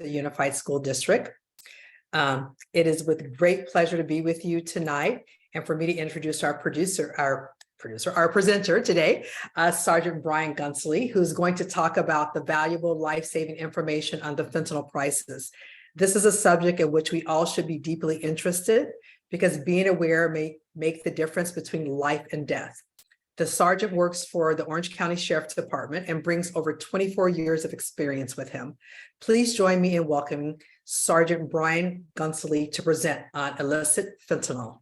the Unified School District. It is with great pleasure to be with you tonight and for me to introduce our presenter today, Sergeant Brian Gunsley, who's going to talk about the valuable life-saving information on the fentanyl crisis. This is a subject in which we all should be deeply interested because being aware may make the difference between life and death. The sergeant works for the Orange County Sheriff's Department and brings over 24 years of experience with him. Please join me in welcoming Sergeant Brian Gunsley to present on illicit fentanyl.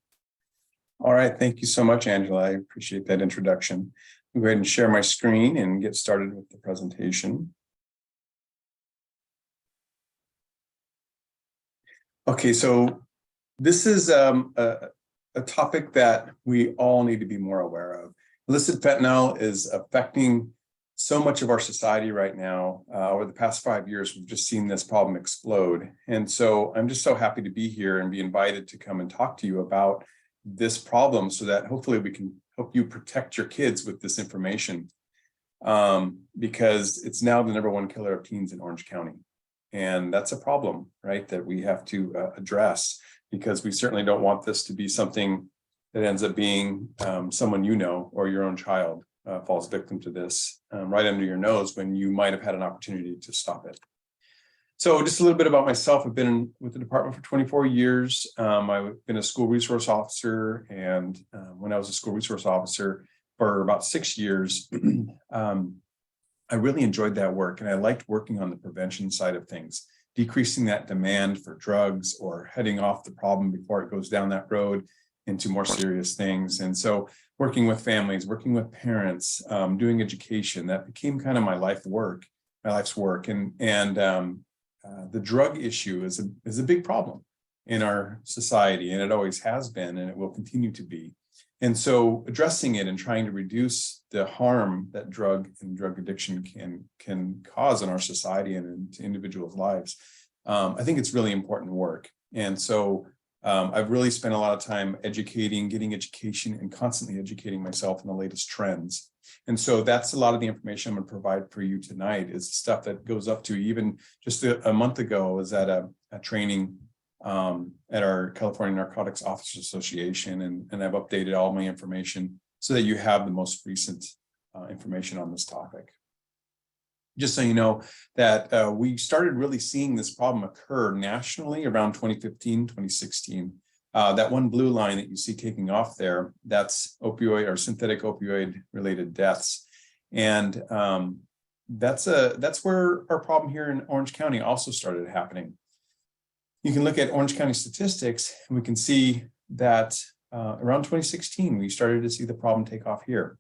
All right, thank you so much, Angela. I appreciate that introduction. I'll go ahead and share my screen and get started with the presentation. Okay, so this is a topic that we all need to be more aware of. Illicit fentanyl is affecting so much of our society right now. Over the past 5 years, we've just seen this problem explode. And so I'm just so happy to be here and be invited to come and talk to you about this problem so that hopefully we can help you protect your kids with this information, because it's now the #1 killer of teens in Orange County. And that's a problem, right, that we have to address, because we certainly don't want this to be something that ends up being someone you know or your own child falls victim to this right under your nose when you might have had an opportunity to stop it. So just a little bit about myself. I've been with the department for 24 years. I've been a school resource officer, and when I was a school resource officer for about 6 years, I really enjoyed that work, and I liked working on the prevention side of things, decreasing that demand for drugs or heading off the problem before it goes down that road into more serious things. And so working with families, working with parents, doing education, that became kind of my life's work. And the drug issue is a big problem in our society, and it always has been, and it will continue to be. And so addressing it and trying to reduce the harm that drug and drug addiction can cause in our society and into individuals' lives, I think it's really important work. And so I've really spent a lot of time educating, getting education, and constantly educating myself in the latest trends. And so that's a lot of the information I'm going to provide for you tonight, is stuff that goes up to even just a month ago. I was at a training at our California Narcotics Officers Association, and I've updated all my information so that you have the most recent information on this topic. Just so you know that we started really seeing this problem occur nationally around 2015, 2016. That one blue line that you see taking off there, that's opioid or synthetic opioid related deaths. And that's where our problem here in Orange County also started happening. You can look at Orange County statistics, and we can see that around 2016, we started to see the problem take off here.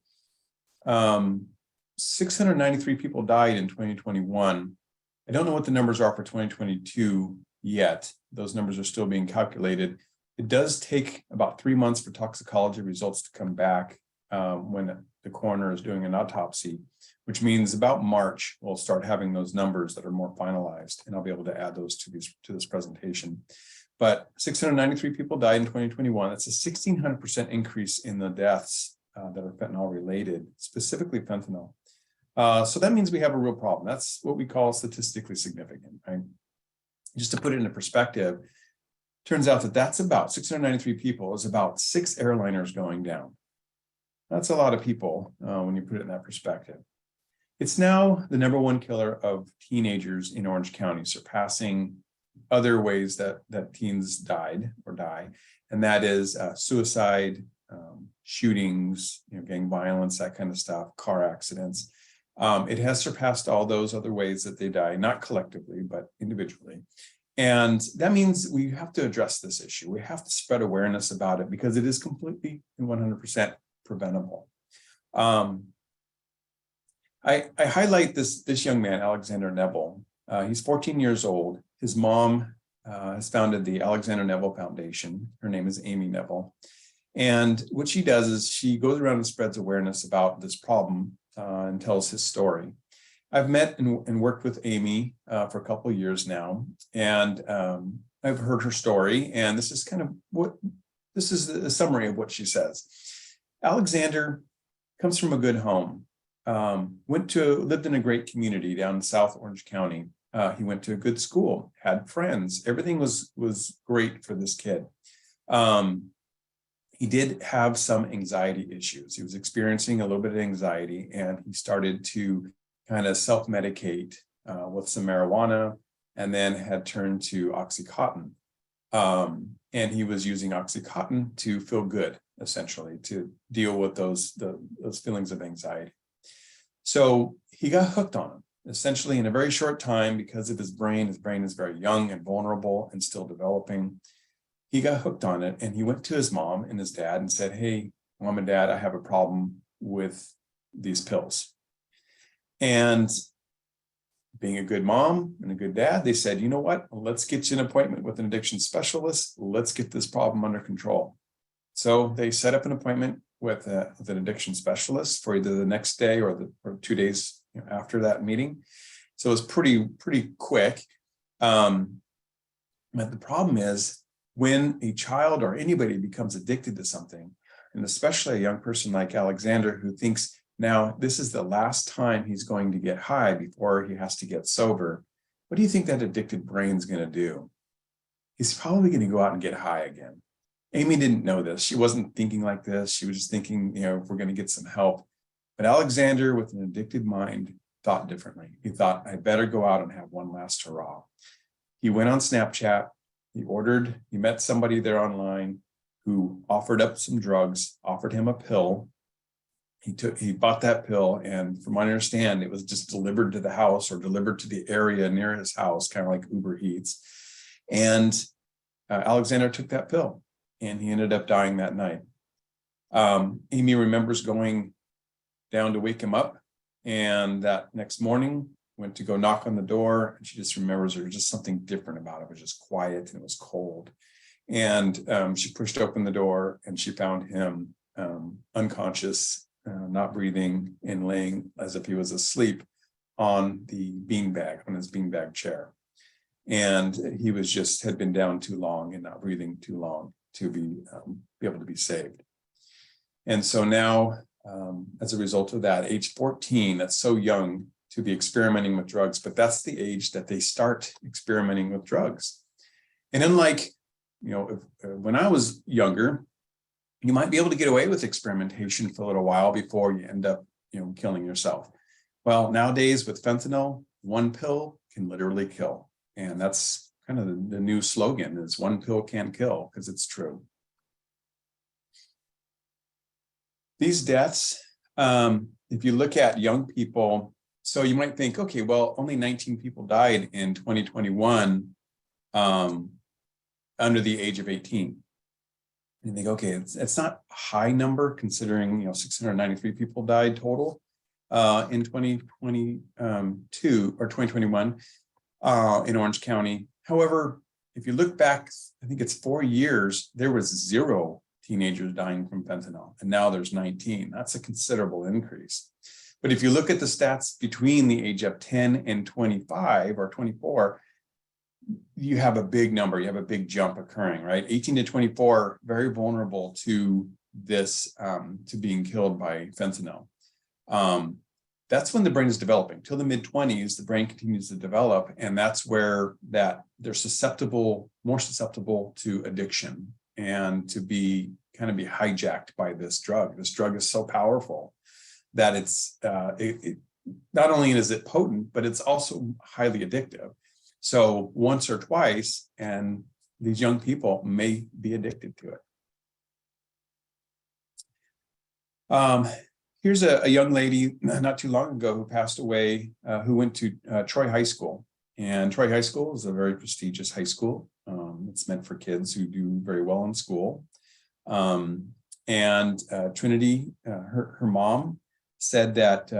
693 people died in 2021. I don't know what the numbers are for 2022 yet. Those numbers are still being calculated. It does take about 3 months for toxicology results to come back when the coroner is doing an autopsy, which means about March, we'll start having those numbers that are more finalized, and I'll be able to add those to this presentation. But 693 people died in 2021. That's a 1,600% increase in the deaths that are fentanyl related, specifically fentanyl. So that means we have a real problem. That's what we call statistically significant, right? Just to put it into perspective, turns out that that's about 693 people is about 6 airliners going down. That's a lot of people when you put it in that perspective. It's now the #1 killer of teenagers in Orange County, surpassing other ways that teens died or die, and that is suicide, shootings, gang violence, that kind of stuff, car accidents. It has surpassed all those other ways that they die, not collectively, but individually. And that means we have to address this issue. We have to spread awareness about it because it is completely and 100% preventable. I highlight this young man, Alexander Neville. He's 14 years old. His mom has founded the Alexander Neville Foundation. Her name is Amy Neville. And what she does is she goes around and spreads awareness about this problem and tells his story. I've met and worked with Amy for a couple of years now, and I've heard her story, and this is the summary of what she says. Alexander comes from a good home, lived in a great community down in South Orange County, He went to a good school, had friends. Everything was great for this kid. He did have some anxiety issues. He was experiencing a little bit of anxiety, and he started to kind of self-medicate with some marijuana, and then had turned to Oxycontin. And he was using Oxycontin to feel good, essentially, to deal with those feelings of anxiety. So he got hooked on them, essentially in a very short time, because of his brain. His brain is very young and vulnerable and still developing. He got hooked on it, and he went to his mom and his dad and said, "Hey, mom and dad, I have a problem with these pills." And being a good mom and a good dad, they said, "You know what? Let's get you an appointment with an addiction specialist. Let's get this problem under control." So they set up an appointment with an addiction specialist for either the next day or 2 days after that meeting. So it was pretty quick. But the problem is, when a child or anybody becomes addicted to something, and especially a young person like Alexander, who thinks now this is the last time he's going to get high before he has to get sober, what do you think that addicted brain's going to do? He's probably going to go out and get high again. Amy didn't know this. She wasn't thinking like this. She was just thinking, if we're going to get some help. But Alexander, with an addicted mind, thought differently. He thought, I better go out and have one last hurrah. He went on Snapchat. He met somebody there online who offered up some drugs, offered him a pill. He bought that pill, and from what I understand, it was just delivered to the house or delivered to the area near his house, kind of like Uber Eats. And Alexander took that pill, and he ended up dying that night. Amy remembers going down to wake him up, and that next morning went to go knock on the door, and she just remembers there was just something different about it. It was just quiet and it was cold. And she pushed open the door, and she found him unconscious, not breathing, and laying as if he was asleep on the beanbag, on his beanbag chair. And he was had been down too long and not breathing too long to be able to be saved. And so now, as a result of that, age 14, that's so young to be experimenting with drugs, but that's the age that they start experimenting with drugs. And unlike, when I was younger, you might be able to get away with experimentation for a little while before you end up, killing yourself. Well, nowadays with fentanyl, one pill can literally kill. And that's kind of the new slogan, is one pill can't kill, because it's true. These deaths, if you look at young people, so you might think, okay, well, only 19 people died in 2021 under the age of 18. And you think, okay, it's not a high number considering 693 people died total in 2022 or 2021 in Orange County. However, if you look back, I think it's 4 years, there was 0 teenagers dying from fentanyl, and now there's 19. That's a considerable increase. But if you look at the stats between the age of 10 and 25 or 24, you have a big number, you have a big jump occurring, right? 18 to 24, very vulnerable to this, to being killed by fentanyl. That's when the brain is developing. Till the mid-20s, the brain continues to develop, and that's where they're more susceptible to addiction and to be hijacked by this drug. This drug is so powerful that it not only is it potent, but it's also highly addictive. So once or twice, and these young people may be addicted to it. Here's a young lady not too long ago who passed away, who went to Troy High School. And Troy High School is a very prestigious high school. It's meant for kids who do very well in school. And Trinity, her mom, said that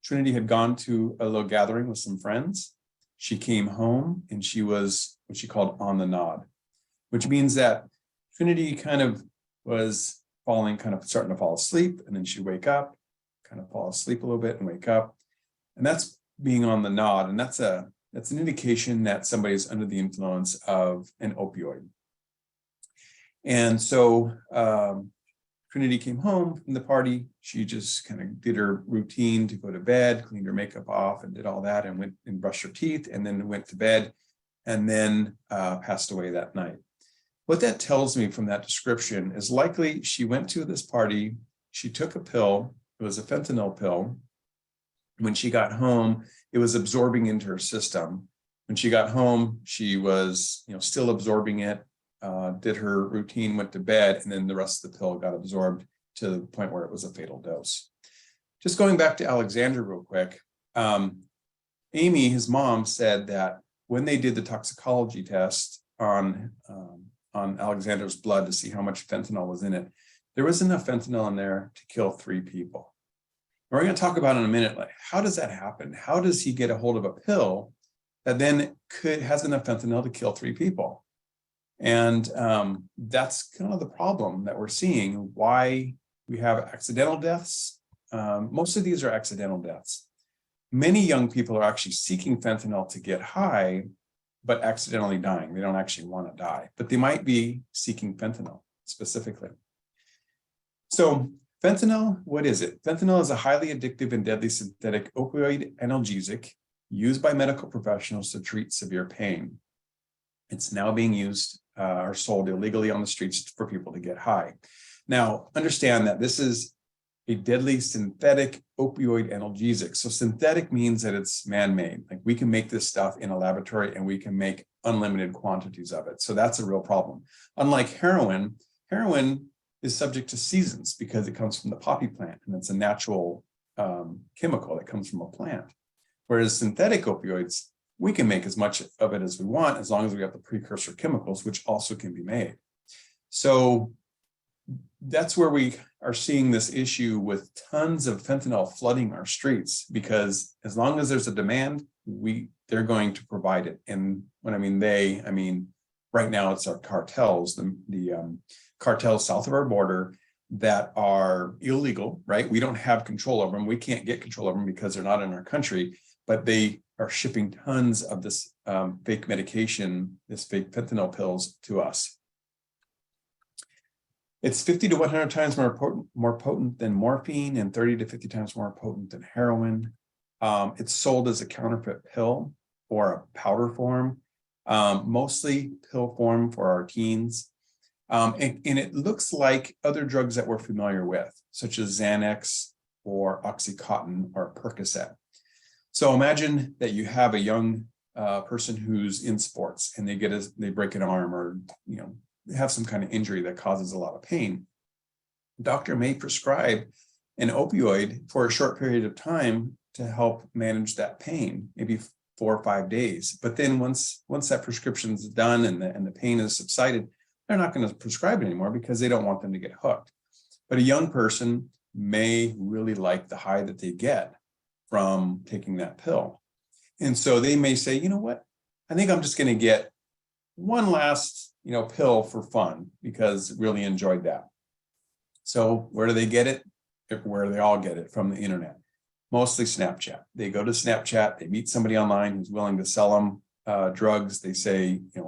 Trinity had gone to a little gathering with some friends. She came home and she was what she called on the nod, which means that Trinity was starting to fall asleep, and then she'd wake up, fall asleep a little bit and wake up. And that's being on the nod. And that's an indication that somebody's under the influence of an opioid. And so Trinity came home from the party. She just kind of did her routine to go to bed, cleaned her makeup off and did all that and went and brushed her teeth and then went to bed and then passed away that night. What that tells me from that description is likely she went to this party, she took a pill, it was a fentanyl pill. When she got home, it was absorbing into her system. When she got home, she was, still absorbing it, did her routine, went to bed, and then the rest of the pill got absorbed to the point where it was a fatal dose. Just going back to Alexander real quick, Amy, his mom, said that when they did the toxicology test on Alexander's blood to see how much fentanyl was in it, there was enough fentanyl in there to kill 3 people. And we're going to talk about in a minute, like, how does that happen? How does he get a hold of a pill that then has enough fentanyl to kill 3 people? And that's kind of the problem that we're seeing, why we have accidental deaths. Most of these are accidental deaths. Many young people are actually seeking fentanyl to get high, but accidentally dying. They don't actually want to die, but they might be seeking fentanyl specifically. So fentanyl, what is it? Fentanyl is a highly addictive and deadly synthetic opioid analgesic used by medical professionals to treat severe pain. It's now being used or sold illegally on the streets for people to get high. Now, understand that this is a deadly synthetic opioid analgesic. So synthetic means that it's man-made. Like, we can make this stuff in a laboratory and we can make unlimited quantities of it. So that's a real problem. Unlike heroin, heroin is subject to seasons because it comes from the poppy plant and it's a natural chemical that comes from a plant. Whereas synthetic opioids, we can make as much of it as we want as long as we have the precursor chemicals, which also can be made. So that's where we are seeing this issue with tons of fentanyl flooding our streets, because as long as there's a demand, they're going to provide it. And when I mean they, I mean right now it's our cartels, the cartels south of our border that are illegal, right? We don't have control over them. We can't get control of them because they're not in our country, but they are shipping tons of this fake medication, this fake fentanyl pills to us. It's 50 to 100 times more potent than morphine and 30 to 50 times more potent than heroin. It's sold as a counterfeit pill or a powder form, mostly pill form for our teens. And it looks like other drugs that we're familiar with, such as Xanax or Oxycontin or Percocet. So imagine that you have a young person who's in sports and they break an arm or have some kind of injury that causes a lot of pain. The doctor may prescribe an opioid for a short period of time to help manage that pain, maybe 4 or 5 days. But then once that prescription is done and the pain has subsided, they're not going to prescribe it anymore because they don't want them to get hooked. But a young person may really like the high that they get from taking that pill. And so they may say, you know what, I think I'm just going to get one last pill for fun because really enjoyed that. So where do they get it? Where they all get it, from the internet, mostly Snapchat. They go to Snapchat, they meet somebody online who's willing to sell them drugs. They say, a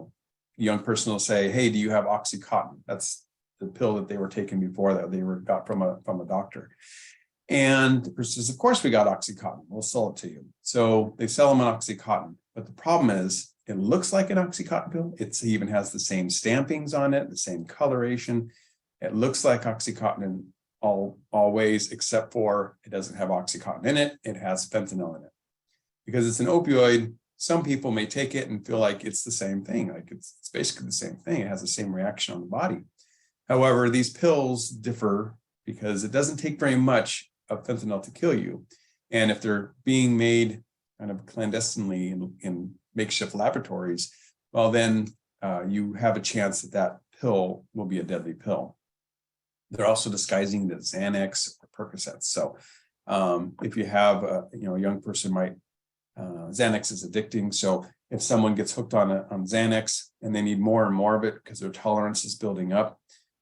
young person will say, hey, do you have Oxycontin? That's the pill that they were taking before that they got from a doctor. And the person says, of course we got Oxycontin, we'll sell it to you. So they sell them an Oxycontin. But the problem is, it looks like an Oxycontin pill. It even has the same stampings on it, the same coloration. It looks like Oxycontin in all ways, except for it doesn't have Oxycontin in it. It has fentanyl in it. Because it's an opioid, some people may take it and feel like it's the same thing. Like it's basically the same thing. It has the same reaction on the body. However, these pills differ because it doesn't take very much of fentanyl to kill you. And if they're being made kind of clandestinely in makeshift laboratories, well, then you have a chance that pill will be a deadly pill. They're also disguising the Xanax or Percocets. So if you have a young person Xanax is addicting. So if someone gets hooked on Xanax and they need more and more of it because their tolerance is building up,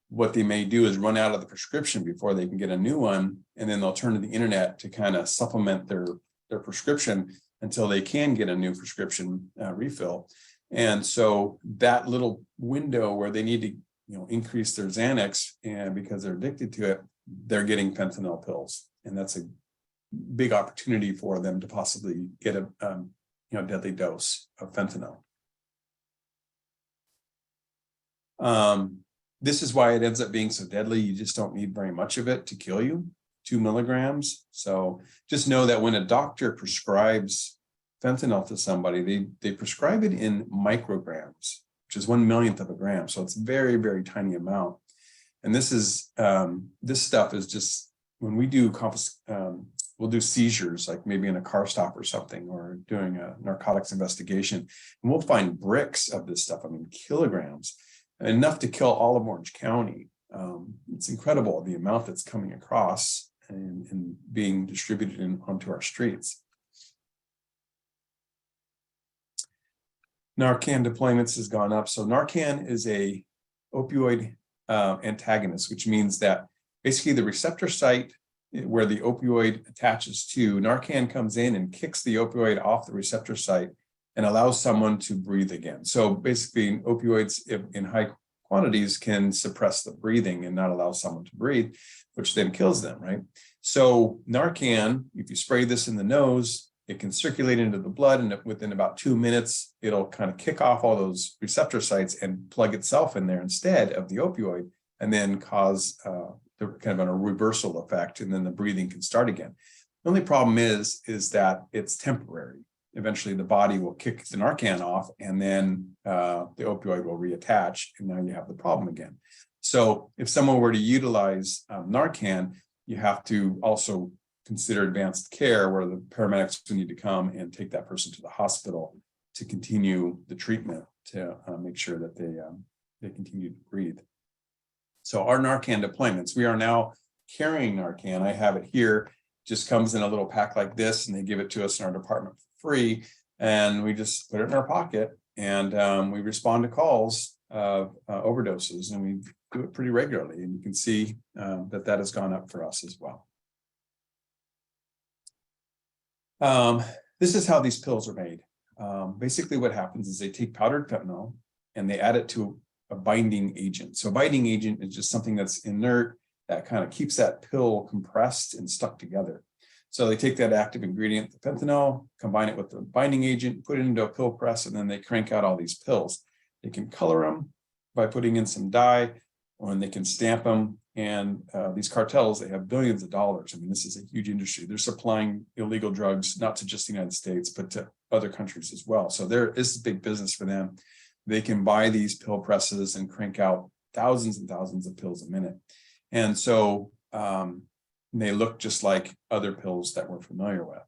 what they may do is run out of the prescription before they can get a new one. And then they'll turn to the internet to kind of supplement their prescription until they can get a new prescription refill. And so that little window where they need to increase their Xanax, and because they're addicted to it, they're getting fentanyl pills, and that's a big opportunity for them to possibly get a deadly dose of fentanyl. This is why it ends up being so deadly. You just don't need very much of it to kill you, 2 milligrams. So just know that when a doctor prescribes fentanyl to somebody, they prescribe it in micrograms, which is 1/1,000,000th of a gram. So it's very, very tiny amount. And this stuff is just, when we do we'll do seizures, like maybe in a car stop or something, or doing a narcotics investigation, and we'll find bricks of this stuff. I mean, kilograms, enough to kill all of Orange County. It's incredible the amount that's coming across and being distributed onto our streets. Narcan deployments has gone up. So Narcan is a opioid antagonist, which means that basically the receptor site where the opioid attaches to, Narcan comes in and kicks the opioid off the receptor site and allows someone to breathe again. So basically, opioids in high quantities can suppress the breathing and not allow someone to breathe, which then kills them, right? So Narcan, if you spray this in the nose, it can circulate into the blood, and within about 2 minutes, it'll kind of kick off all those receptor sites and plug itself in there instead of the opioid, and then cause kind of a reversal effect, and then the breathing can start again. The only problem is that it's temporary. Eventually, the body will kick the Narcan off, and then the opioid will reattach, and now you have the problem again. So if someone were to utilize Narcan, you have to also consider advanced care, where the paramedics will need to come and take that person to the hospital to continue the treatment to make sure that they continue to breathe. So our Narcan deployments, we are now carrying Narcan. I have it here, just comes in a little pack like this, and they give it to us in our department for free. And we just put it in our pocket, and we respond to calls of overdoses, and we do it pretty regularly. And you can see that has gone up for us as well. This is how these pills are made. Basically what happens is they take powdered fentanyl and they add it to a binding agent. So a binding agent is just something that's inert that kind of keeps that pill compressed and stuck together. So they take that active ingredient, the fentanyl, combine it with the binding agent, put it into a pill press, and then they crank out all these pills. They can color them by putting in some dye, or they can stamp them. And these cartels, they have billions of dollars. I mean, this is a huge industry. They're supplying illegal drugs, not to just the United States, but to other countries as well. So there is a big business for them. They can buy these pill presses and crank out thousands and thousands of pills a minute. And so they look just like other pills that we're familiar with.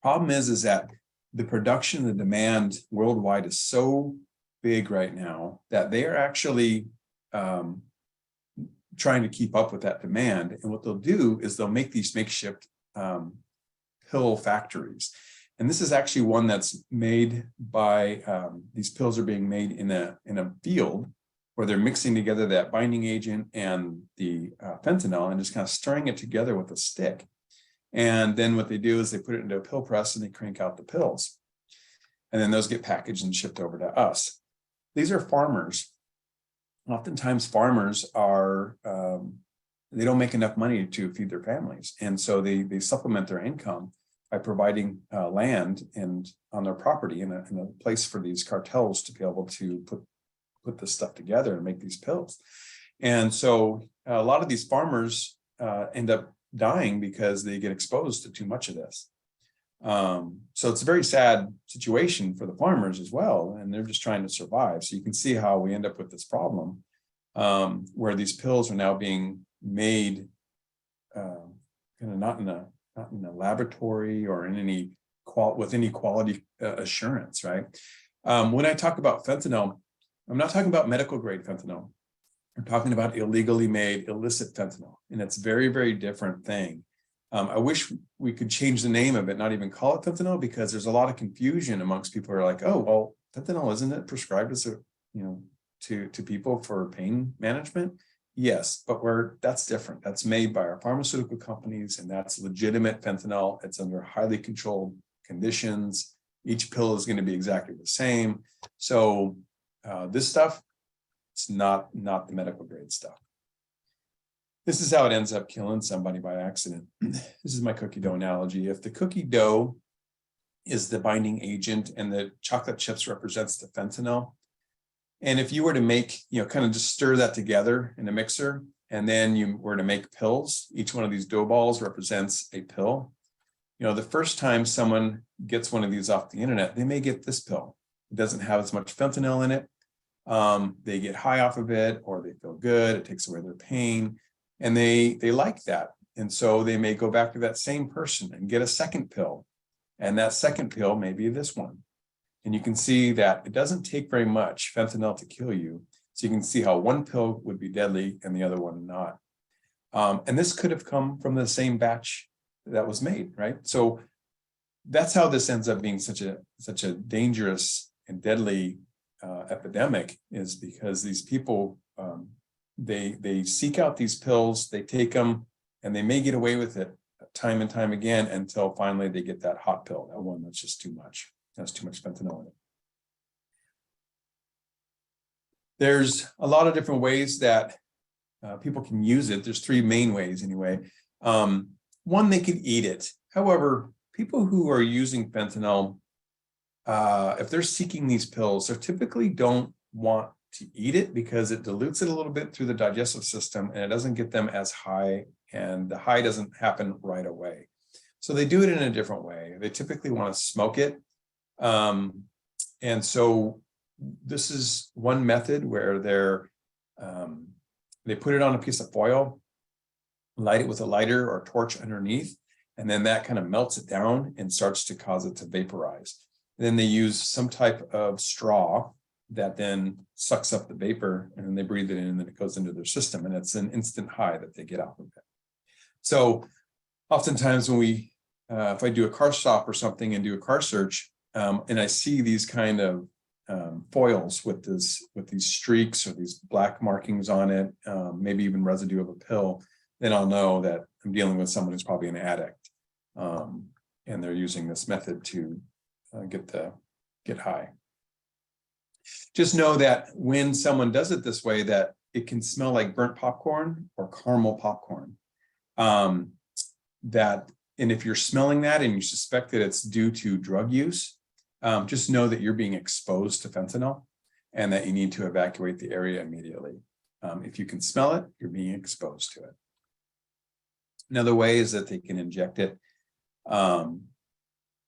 Problem is that the production, the demand worldwide is so big right now that they are actually trying to keep up with that demand. And what they'll do is they'll make these makeshift pill factories. And this is actually one that's made by, these pills are being made in a field where they're mixing together that binding agent and the fentanyl and just kind of stirring it together with a stick. And then what they do is they put it into a pill press and they crank out the pills. And then those get packaged and shipped over to us. These are farmers. Oftentimes farmers are, they don't make enough money to feed their families. And so they supplement their income by providing land and on their property in a place for these cartels to be able to put this stuff together and make these pills. And so a lot of these farmers end up dying because they get exposed to too much of this. So it's a very sad situation for the farmers as well, and they're just trying to survive. So you can see how we end up with this problem where these pills are now being made kind of not in a laboratory or in with any quality assurance, right? When I talk about fentanyl, I'm not talking about medical grade fentanyl. I'm talking about illegally made illicit fentanyl, and it's a very, very different thing. I wish we could change the name of it, not even call it fentanyl, because there's a lot of confusion amongst people who are like, oh, well, fentanyl, isn't it prescribed as to people for pain management? Yes, but that's different. That's made by our pharmaceutical companies, and that's legitimate fentanyl. It's under highly controlled conditions. Each pill is going to be exactly the same. So this stuff, It's not the medical grade stuff. This is how it ends up killing somebody by accident. This is my cookie dough analogy. If the cookie dough is the binding agent and the chocolate chips represents the fentanyl, and if you were to make, kind of just stir that together in a mixer, and then you were to make pills, each one of these dough balls represents a pill. The first time someone gets one of these off the internet, they may get this pill. It doesn't have as much fentanyl in it. They get high off of it, or they feel good. It takes away their pain, and they like that. And so they may go back to that same person and get a second pill. And that second pill may be this one. And you can see that it doesn't take very much fentanyl to kill you. So you can see how one pill would be deadly and the other one not. And this could have come from the same batch that was made, right? So that's how this ends up being such a dangerous and deadly epidemic, is because these people, they seek out these pills, they take them, and they may get away with it time and time again until finally they get that hot pill, that one that's just too much. Has too much fentanyl in it. There's a lot of different ways that people can use it. There's three main ways anyway. One, they could eat it. However, people who are using fentanyl, if they're seeking these pills, they typically don't want to eat it because it dilutes it a little bit through the digestive system, and it doesn't get them as high, and the high doesn't happen right away. So they do it in a different way. They typically want to smoke it. And so this is one method where they put it on a piece of foil, light it with a lighter or torch underneath, and then that kind of melts it down and starts to cause it to vaporize. Then they use some type of straw that then sucks up the vapor, and then they breathe it in, and then it goes into their system, and it's an instant high that they get off of it. So oftentimes when if I do a car stop or something and do a car search, and I see these kind of foils with these streaks or these black markings on it, maybe even residue of a pill, then I'll know that I'm dealing with someone who's probably an addict, and they're using this method to get high. Just know that when someone does it this way, that it can smell like burnt popcorn or caramel popcorn. And if you're smelling that and you suspect that it's due to drug use, just know that you're being exposed to fentanyl and that you need to evacuate the area immediately. If you can smell it, you're being exposed to it. Another way is that they can inject it.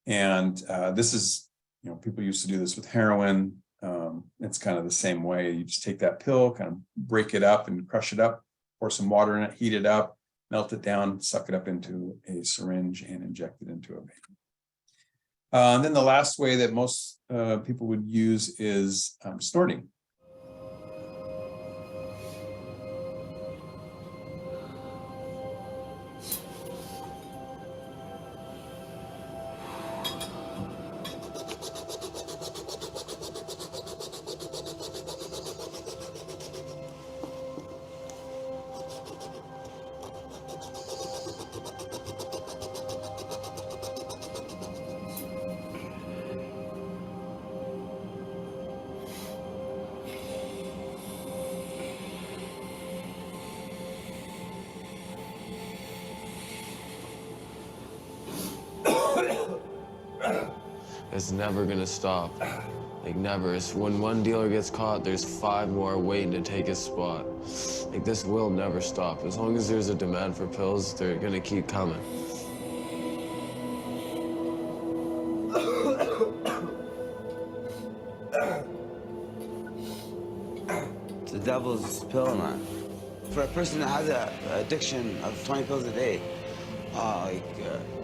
This is, people used to do this with heroin. It's kind of the same way. You just take that pill, kind of break it up and crush it up, pour some water in it, heat it up, melt it down, suck it up into a syringe and inject it into a vein. And then the last way that most people would use is snorting. It's never gonna stop. Like, never. It's when one dealer gets caught, there's 5 more waiting to take his spot. Like, this will never stop. As long as there's a demand for pills, they're gonna keep coming. The devil's pill, man. For a person that has an addiction of 20 pills a day,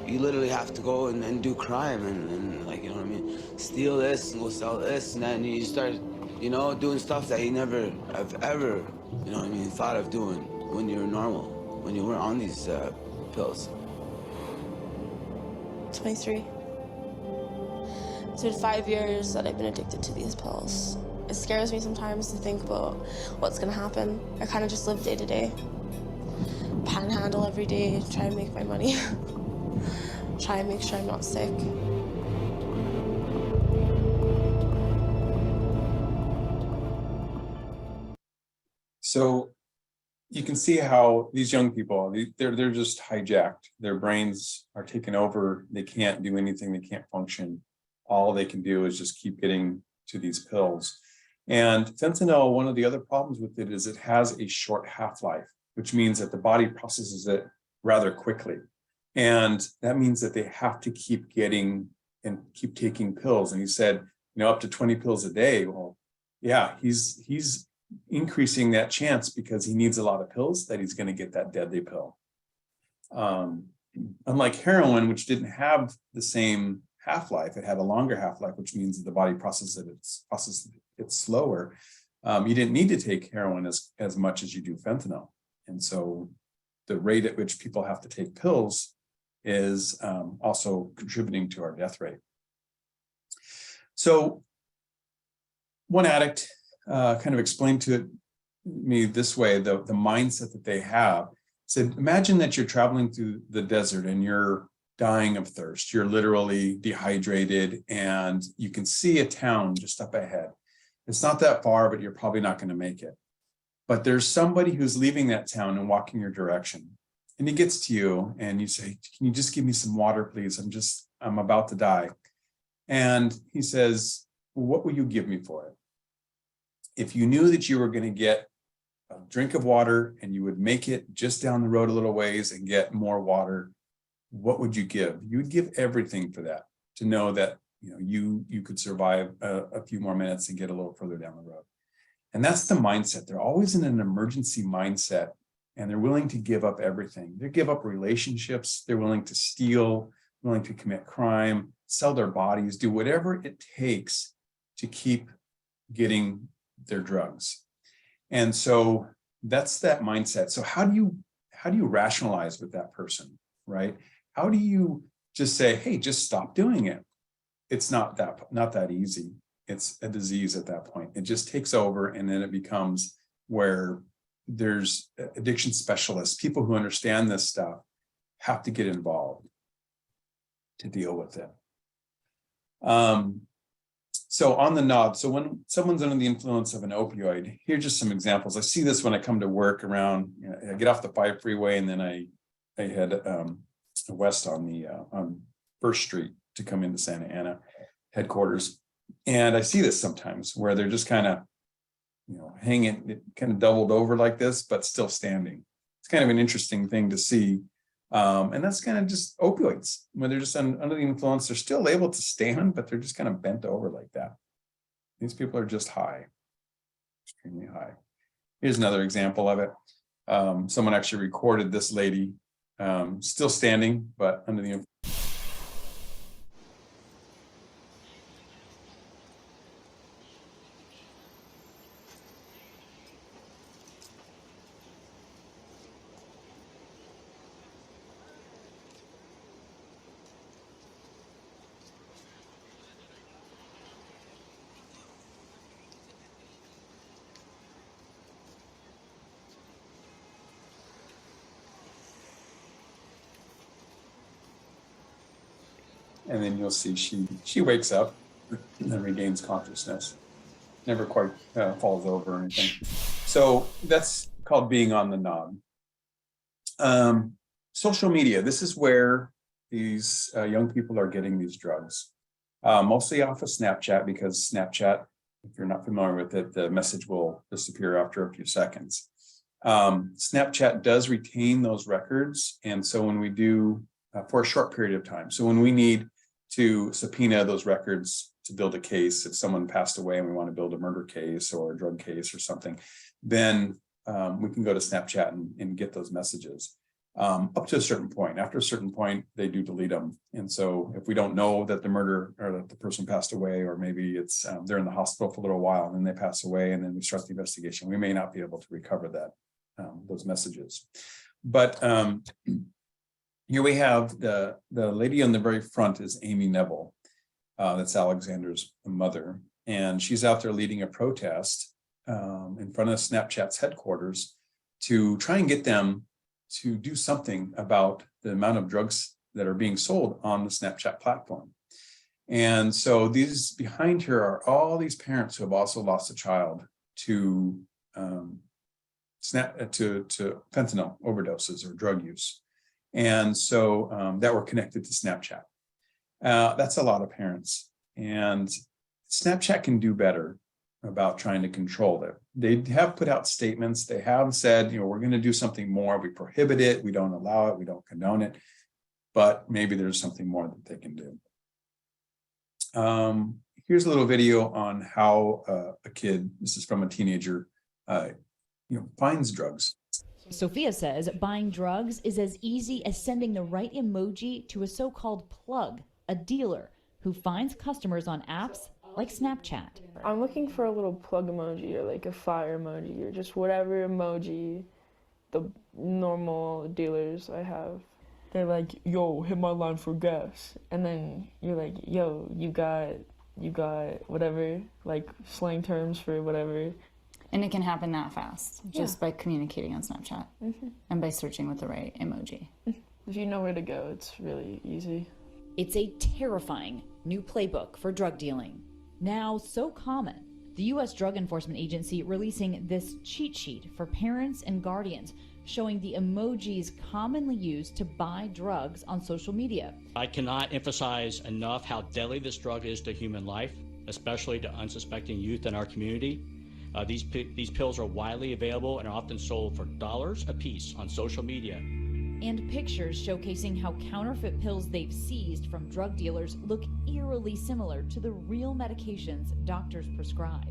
you literally have to go and do crime and like, you know what I mean? Steal this and go sell this, and then you start, doing stuff that you never have ever, thought of doing when you were normal, when you weren't on these pills. 23. It's been 5 years that I've been addicted to these pills. It scares me sometimes to think about what's gonna happen. I kind of just live day to day. Panhandle every day, try and make my money. Try and make sure I'm not sick. So you can see how these young people, they're just hijacked. Their brains are taken over. They can't do anything. They can't function. All they can do is just keep getting to these pills. And fentanyl, one of the other problems with it is it has a short half-life, which means that the body processes it rather quickly. And that means that they have to keep getting and keep taking pills. And he said, up to 20 pills a day. Well, yeah, he's increasing that chance because he needs a lot of pills that he's going to get that deadly pill. Unlike heroin, which didn't have the same half-life, it had a longer half-life, which means that the body processes it slower. You didn't need to take heroin as much as you do fentanyl. And so the rate at which people have to take pills is also contributing to our death rate. So one addict kind of explained to me this way, the mindset that they have. Said, imagine that you're traveling through the desert and you're dying of thirst. You're literally dehydrated and you can see a town just up ahead. It's not that far, but you're probably not going to make it. But there's somebody who's leaving that town and walking your direction. And he gets to you and you say, can you just give me some water, please? I'm about to die. And he says, well, what will you give me for it? If you knew that you were going to get a drink of water and you would make it just down the road a little ways and get more water, what would you give? You would give everything for that, to know that you could survive a few more minutes and get a little further down the road. And that's the mindset. They're always in an emergency mindset and they're willing to give up everything. They give up relationships. They're willing to steal, willing to commit crime, sell their bodies, do whatever it takes to keep getting their drugs. And so that's that mindset. So how do you rationalize with that person, right? How do you just say, hey, just stop doing it? It's not that easy. It's a disease at that point. It just takes over, and then it becomes where there's addiction specialists, people who understand this stuff, have to get involved to deal with it. So on the nod, so when someone's under the influence of an opioid, here's just some examples. I see this when I come to work around, I get off the 5 freeway and then I head west on First Street to come into Santa Ana headquarters. And I see this sometimes where they're just kind of, hanging, kind of doubled over like this, but still standing. It's kind of an interesting thing to see. And that's kind of just opioids. When they're just under the influence, they're still able to stand, but they're just kind of bent over like that. These people are just high, extremely high. Here's another example of it. Someone actually recorded this lady still standing, but under the influence. And then you'll see she wakes up and then regains consciousness. Never quite falls over or anything. So that's called being on the knob. Social media. This is where these young people are getting these drugs. Mostly off of Snapchat, because Snapchat, if you're not familiar with it, the message will disappear after a few seconds. Snapchat does retain those records. And so when we do, for a short period of time. So when we need to subpoena those records to build a case, if someone passed away and we want to build a murder case or a drug case or something, then we can go to Snapchat and get those messages up to a certain point. After a certain point, they do delete them. And so if we don't know that the murder or that the person passed away, or maybe it's they're in the hospital for a little while and then they pass away and then we start the investigation, we may not be able to recover that those messages. But here we have the lady on the very front is Amy Neville. That's Alexander's mother. And she's out there leading a protest in front of Snapchat's headquarters to try and get them to do something about the amount of drugs that are being sold on the Snapchat platform. And so these behind her are all these parents who have also lost a child to to fentanyl overdoses or drug use. And so that were connected to Snapchat. That's a lot of parents. And Snapchat can do better about trying to control it. They have put out statements. They have said, we're going to do something more. We prohibit it. We don't allow it. We don't condone it. But maybe there's something more that they can do. Here's a little video on how a kid, this is from a teenager, finds drugs. Sophia says buying drugs is as easy as sending the right emoji to a so-called plug, a dealer who finds customers on apps like Snapchat. I'm looking for a little plug emoji or like a fire emoji or just whatever emoji the normal dealers I have. They're like, yo, hit my line for gas. And then you're like, yo, you got whatever, like slang terms for whatever. And it can happen that fast, just by communicating on Snapchat and by searching with the right emoji. If you know where to go, it's really easy. It's a terrifying new playbook for drug dealing. Now so common, the U.S. Drug Enforcement Agency releasing this cheat sheet for parents and guardians showing the emojis commonly used to buy drugs on social media. I cannot emphasize enough how deadly this drug is to human life, especially to unsuspecting youth in our community. These pills are widely available and are often sold for dollars a piece on social media. And pictures showcasing how counterfeit pills they've seized from drug dealers look eerily similar to the real medications doctors prescribe.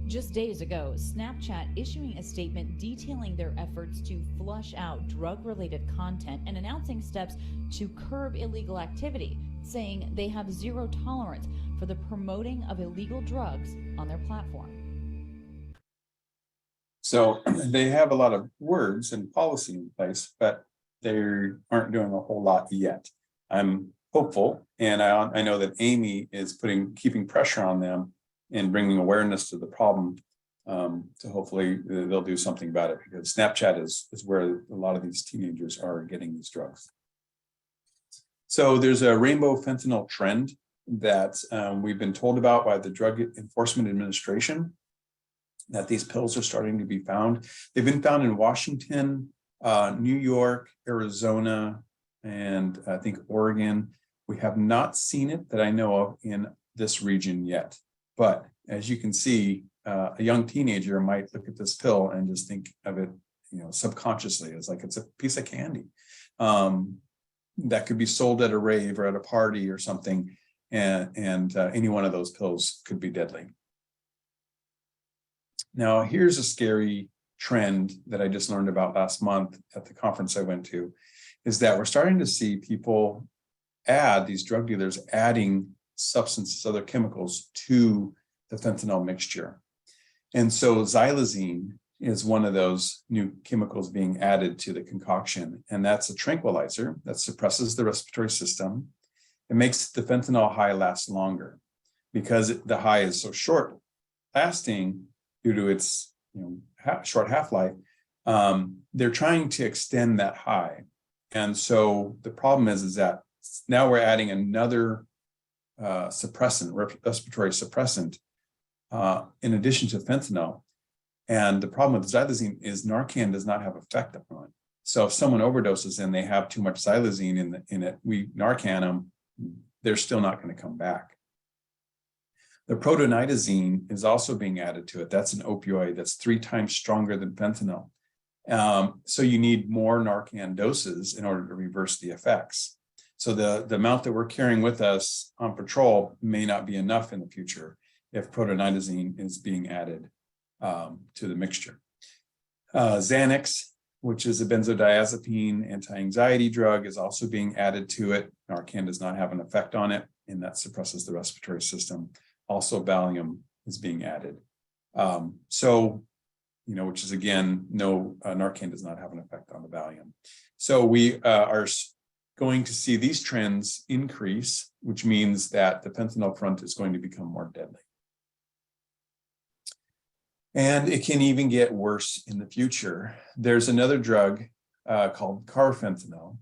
Just days ago, Snapchat issuing a statement detailing their efforts to flush out drug-related content and announcing steps to curb illegal activity, saying they have zero tolerance for the promoting of illegal drugs on their platform. So they have a lot of words and policy in place, but they aren't doing a whole lot yet. I'm hopeful, and I know that Amy is keeping pressure on them and bringing awareness to the problem. So hopefully they'll do something about it, because Snapchat is where a lot of these teenagers are getting these drugs. So there's a rainbow fentanyl trend that we've been told about by the Drug Enforcement Administration, that these pills are starting to be found. They've been found in Washington, New York, Arizona, and I think Oregon. We have not seen it that I know of in this region yet. But as you can see, a young teenager might look at this pill and just think of it, subconsciously as like it's a piece of candy that could be sold at a rave or at a party or something, and any one of those pills could be deadly. Now, here's a scary trend that I just learned about last month at the conference I went to, is that we're starting to see people these drug dealers adding substances, other chemicals to the fentanyl mixture. And so xylazine is one of those new chemicals being added to the concoction. And that's a tranquilizer that suppresses the respiratory system. It makes the fentanyl high last longer, because the high is so short lasting due to its short half-life. They're trying to extend that high. And so the problem is that now we're adding another respiratory suppressant, in addition to fentanyl. And the problem with xylazine is Narcan does not have effect upon it. So if someone overdoses and they have too much xylazine in it, we Narcan them, they're still not going to come back. The protonidazine is also being added to it. That's an opioid that's 3 times stronger than fentanyl. So you need more Narcan doses in order to reverse the effects. So the amount that we're carrying with us on patrol may not be enough in the future if protonidazine is being added to the mixture. Xanax, which is a benzodiazepine anti-anxiety drug, is also being added to it. Narcan does not have an effect on it, and that suppresses the respiratory system. Also, Valium is being added. Which is again, Narcan does not have an effect on the Valium. So we are going to see these trends increase, which means that the fentanyl front is going to become more deadly. And it can even get worse in the future. There's another drug called carfentanil,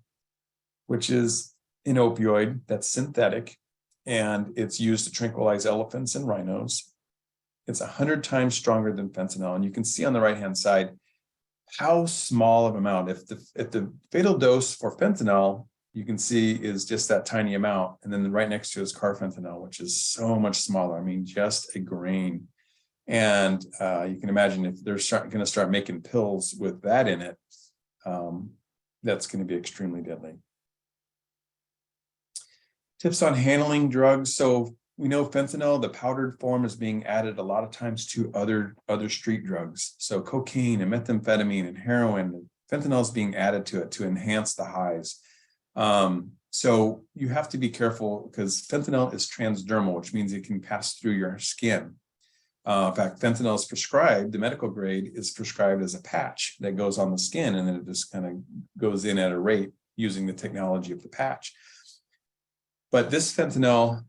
which is an opioid that's synthetic, and it's used to tranquilize elephants and rhinos. It's 100 times stronger than fentanyl. And you can see on the right-hand side how small of amount. If the fatal dose for fentanyl, you can see, is just that tiny amount, and then right next to it is carfentanil, which is so much smaller. I mean, just a grain. And you can imagine if they're going to start making pills with that in it, that's going to be extremely deadly. Tips on handling drugs. So we know fentanyl, the powdered form, is being added a lot of times to other street drugs. So cocaine and methamphetamine and heroin, fentanyl is being added to it to enhance the highs. So you have to be careful because fentanyl is transdermal, which means it can pass through your skin. In fact, fentanyl is prescribed, the medical grade is prescribed as a patch that goes on the skin, and then it just kind of goes in at a rate using the technology of the patch. But this fentanyl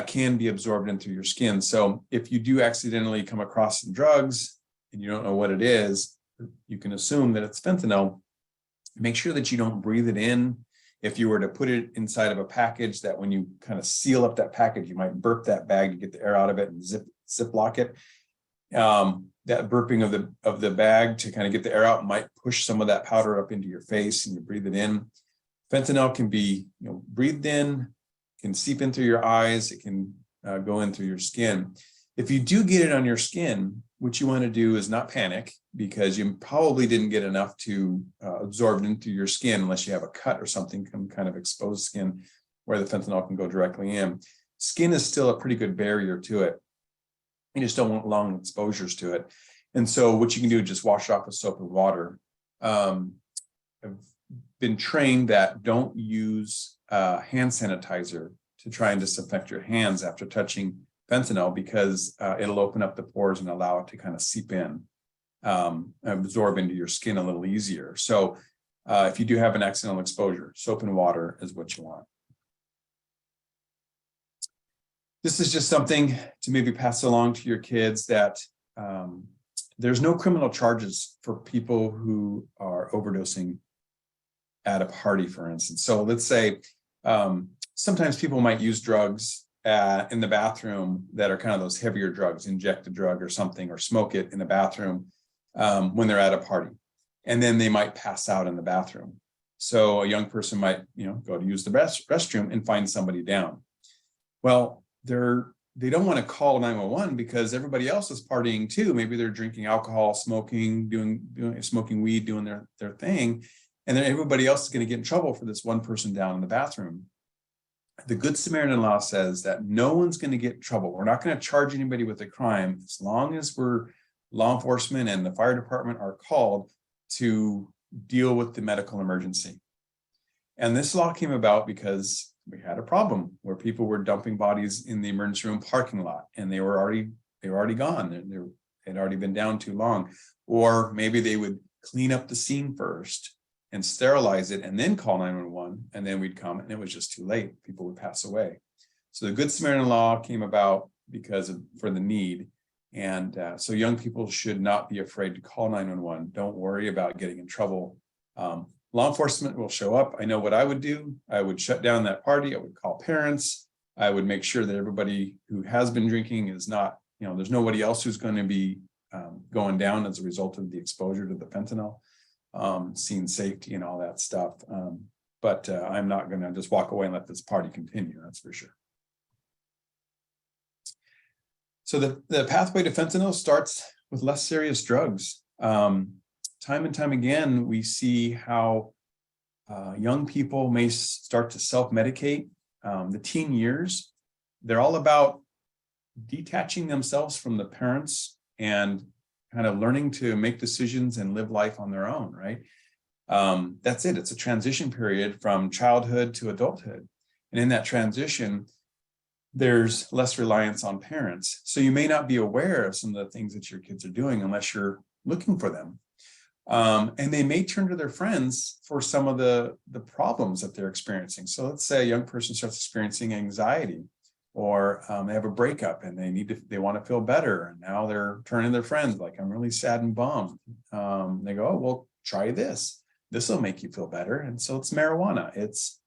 can be absorbed into your skin. So if you do accidentally come across some drugs and you don't know what it is, you can assume that it's fentanyl. Make sure that you don't breathe it in. If you were to put it inside of a package, that when you kind of seal up that package, you might burp that bag to get the air out of it and ziplock it. That burping of the bag to kind of get the air out might push some of that powder up into your face, and you breathe it in. Fentanyl can be, breathed in, can seep in through your eyes. It can go in through your skin. If you do get it on your skin, what you want to do is not panic, because you probably didn't get enough to absorb into your skin unless you have a cut or something, some kind of exposed skin where the fentanyl can go directly in. Skin is still a pretty good barrier to it. You just don't want long exposures to it. And so what you can do is just wash it off with soap and water. I've been trained that don't use hand sanitizer to try and disinfect your hands after touching fentanyl, because it'll open up the pores and allow it to kind of seep in, absorb into your skin a little easier. So if you do have an accidental exposure, soap and water is what you want. This is just something to maybe pass along to your kids, that there's no criminal charges for people who are overdosing at a party, for instance. So let's say sometimes people might use drugs in the bathroom that are kind of those heavier drugs, inject a drug or something, or smoke it in the bathroom when they're at a party. And then they might pass out in the bathroom. So a young person might, go to use the restroom and find somebody down. Well, they don't want to call 911 because everybody else is partying too. Maybe they're drinking alcohol, smoking, smoking weed, doing their thing. And then everybody else is going to get in trouble for this one person down in the bathroom. The Good Samaritan law says that no one's going to get in trouble. We're not going to charge anybody with a crime as long as law enforcement and the fire department are called to deal with the medical emergency. And this law came about because we had a problem where people were dumping bodies in the emergency room parking lot, and they were already gone. They had already been down too long. Or maybe they would clean up the scene first and sterilize it and then call 911, and then we'd come, and it was just too late. People would pass away. So the Good Samaritan law came about for the need. And so young people should not be afraid to call 911. Don't worry about getting in trouble. Law enforcement will show up. I know what I would do. I would shut down that party. I would call parents. I would make sure that everybody who has been drinking is not, there's nobody else who's going to be going down as a result of the exposure to the fentanyl, scene safety and all that stuff. But I'm not going to just walk away and let this party continue. That's for sure. So the pathway to fentanyl starts with less serious drugs. Time and time again, we see how young people may start to self-medicate. The teen years, they're all about detaching themselves from the parents and kind of learning to make decisions and live life on their own, right? That's it. It's a transition period from childhood to adulthood. And in that transition, there's less reliance on parents. So you may not be aware of some of the things that your kids are doing unless you're looking for them. And they may turn to their friends for some of the problems that they're experiencing. So let's say a young person starts experiencing anxiety, or they have a breakup and they want to feel better. And now they're turning to their friends like, I'm really sad and bummed. They go, oh, well, try this. This will make you feel better. And so it's marijuana. It's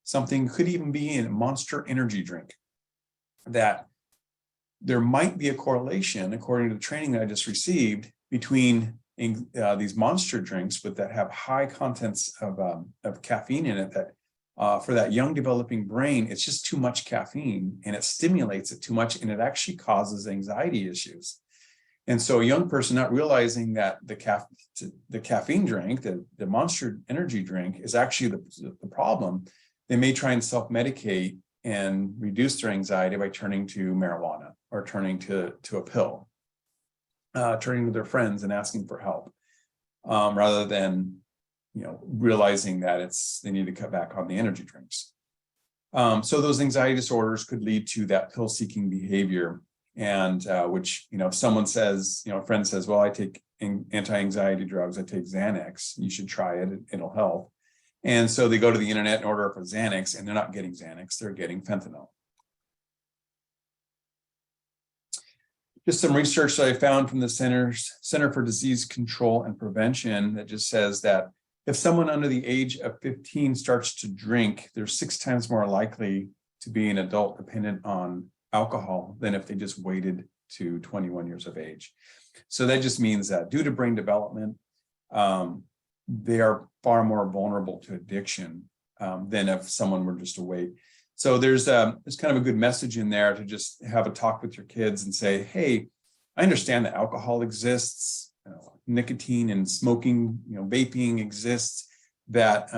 something, could even be in a Monster energy drink, that there might be a correlation, according to the training that I just received, between these monster drinks that have high contents of caffeine in it, that for that young developing brain, it's just too much caffeine and it stimulates it too much, and it actually causes anxiety issues. And so a young person not realizing that the caffeine drink, the Monster energy drink, is actually the problem, they may try and self-medicate and reduce their anxiety by turning to marijuana or turning to a pill, turning to their friends and asking for help, rather than realizing that they need to cut back on the energy drinks. So those anxiety disorders could lead to that pill-seeking behavior. And which, if someone says, a friend says, well, I take anti-anxiety drugs, I take Xanax, you should try it, it'll help. And so they go to the internet and order up a Xanax, and they're not getting Xanax, they're getting fentanyl. Just some research that I found from the Center for Disease Control and Prevention that just says that if someone under the age of 15 starts to drink, they're 6 times more likely to be an adult dependent on alcohol than if they just waited to 21 years of age. So that just means that due to brain development, they are far more vulnerable to addiction than if someone were just to wait. So there's kind of a good message in there to just have a talk with your kids and say, hey, I understand that alcohol exists, nicotine and smoking, vaping exists, that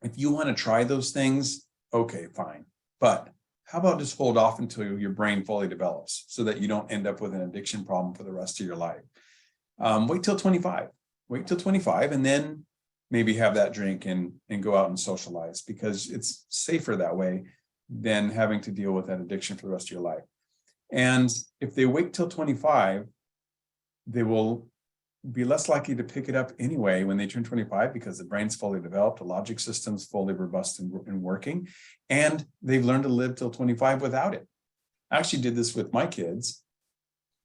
if you want to try those things, okay, fine. But how about just hold off until your brain fully develops so that you don't end up with an addiction problem for the rest of your life? Wait till 25. Wait till 25 and then maybe have that drink and go out and socialize, because it's safer that way than having to deal with that addiction for the rest of your life. And if they wait till 25, they will be less likely to pick it up anyway when they turn 25, because the brain's fully developed, the logic system's fully robust and working, and they've learned to live till 25 without it. I actually did this with my kids,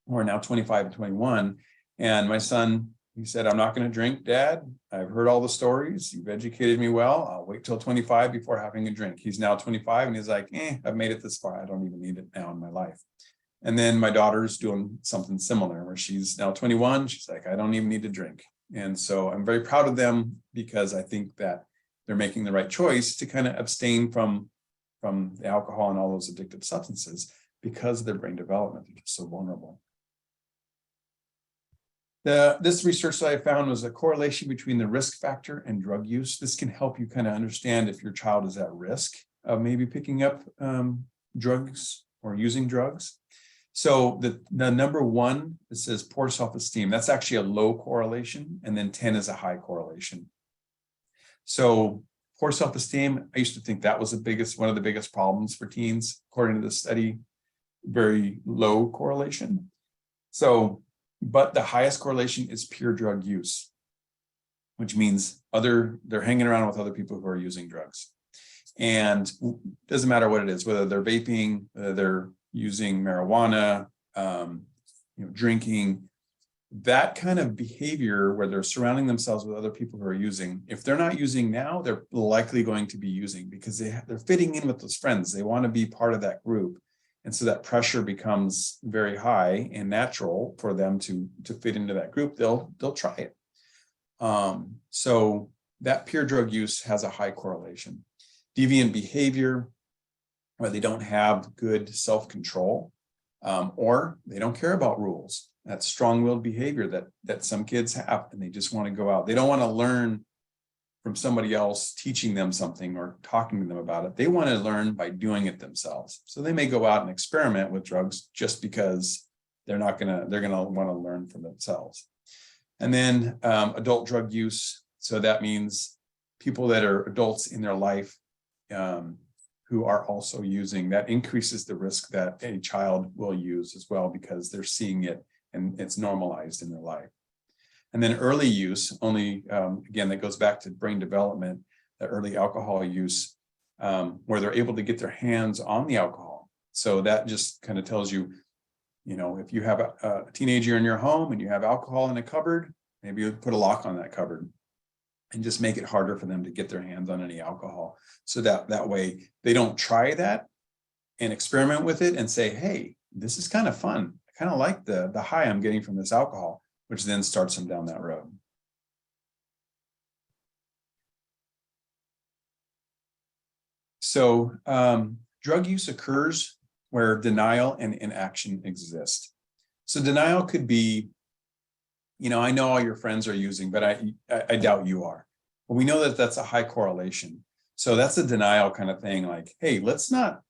who are now 25 and 21, and my son, he said, I'm not going to drink, Dad. I've heard all the stories. You've educated me well. I'll wait till 25 before having a drink. He's now 25 and he's like, I've made it this far. I don't even need it now in my life. And then my daughter's doing something similar where she's now 21. She's like, I don't even need to drink. And so I'm very proud of them, because I think that they're making the right choice to kind of abstain from the alcohol and all those addictive substances, because of their brain development. They're just so vulnerable. This research that I found was a correlation between the risk factor and drug use. This can help you kind of understand if your child is at risk of maybe picking up drugs or using drugs. So the number 1, it says poor self-esteem. That's actually a low correlation, and then 10 is a high correlation. So poor self-esteem, I used to think that was one of the biggest problems for teens. According to the study, very low correlation. But the highest correlation is pure drug use, which means they're hanging around with other people who are using drugs. And it doesn't matter what it is, whether they're vaping, whether they're using marijuana, drinking, that kind of behavior where they're surrounding themselves with other people who are using. If they're not using now, they're likely going to be using, because they're fitting in with those friends. They want to be part of that group. And so that pressure becomes very high and natural for them to fit into that group. They'll try it. So that pure drug use has a high correlation. Deviant behavior, where they don't have good self-control, or they don't care about rules. That's strong-willed behavior that some kids have, and they just want to go out. They don't want to learn from somebody else teaching them something or talking to them about it. They want to learn by doing it themselves. So they may go out and experiment with drugs just because they're going to want to learn from themselves. And then adult drug use. So that means people that are adults in their life who are also using. That increases the risk that a child will use as well, because they're seeing it and it's normalized in their life. And then early use, only, again, that goes back to brain development, the early alcohol use, where they're able to get their hands on the alcohol. So that just kind of tells you, if you have a teenager in your home and you have alcohol in a cupboard, maybe you put a lock on that cupboard and just make it harder for them to get their hands on any alcohol. So that way they don't try that and experiment with it and say, hey, this is kind of fun. I kind of like the high I'm getting from this alcohol. which then starts them down that road. So drug use occurs where denial and inaction exist. So denial could be, I know all your friends are using, but I doubt you are. Well, we know that that's a high correlation. So that's a denial kind of thing, like, hey, let's not